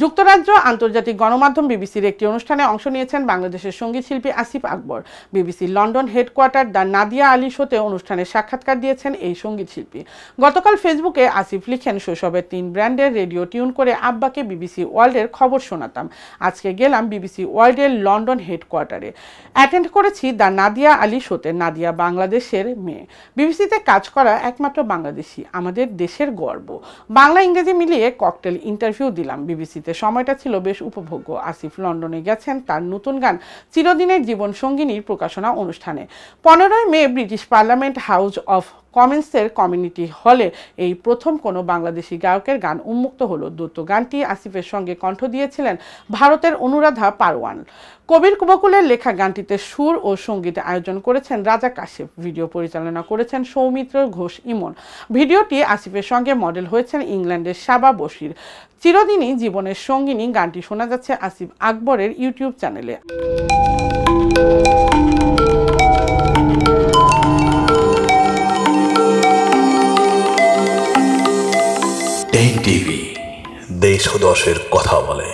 যুক্তরাজ্য আন্তর্জাতিক গণমাধ্যম বিবিসির একটি অনুষ্ঠানে অংশ নিয়েছেন বাংলাদেশের সঙ্গীত শিল্পী আসিফ আকবর। বিবিসির London headquarter the Nadia Ali শোতে অনুষ্ঠানে সাক্ষাৎকার দিয়েছেন এই সঙ্গীত শিল্পী। গতকাল ফেসবুকে আসিফ লিখেন, শৈশবের 3 ব্র্যান্ডের রেডিও টিউন করে আব্বাকে বিবিসি ওয়ার্ল্ডের খবর শোনাতাম। আজকে গেলাম বিবিসি ওয়ার্ল্ডের লন্ডন হেডকোয়ার্টারে, অ্যাটেন্ড করেছি দ্য নাদিয়া আলী শোতে। নাদিয়া বাংলাদেশের মেয়ে, বিবিসিতে কাজ করা একমাত্র বাংলাদেশি, আমাদের দেশের গর্ব। বাংলা ইংরেজি মিলিয়ে ককটেল ইন্টারভিউ দিলাম। বিবিসিতে সময়টা ছিল বেশ উপভোগ্য। আসিফ লন্ডনে গেছেন তার নতুন গান চিরদিনের জীবন সঙ্গিনীর প্রকাশনা অনুষ্ঠানে। 15 মে ব্রিটিশ পার্লামেন্ট হাউস অফ কমন্সের কমিউনিটি হলে এই প্রথম কোনো বাংলাদেশি গায়কের গান উন্মুক্ত হলো। দ্বৈত গানটি আসিফের সঙ্গে কণ্ঠ দিয়েছিলেন ভারতের অনুরাধা পারওয়ান। কবির বকুলের লেখা গানটিতে সুর ও সঙ্গীত আয়োজন করেছেন রাজা কাশেপ। ভিডিও পরিচালনা করেছেন সৌমিত্র ঘোষ ইমন। ভিডিওটি আসিফের সঙ্গে মডেল হয়েছেন ইংল্যান্ডের সাবা বশির। চিরদিনই জীবনের সঙ্গিনী গানটি শোনা যাচ্ছে আসিফ আকবরের ইউটিউব চ্যানেলে। টেক টিভি, দেশ ও দশের কথা বলে।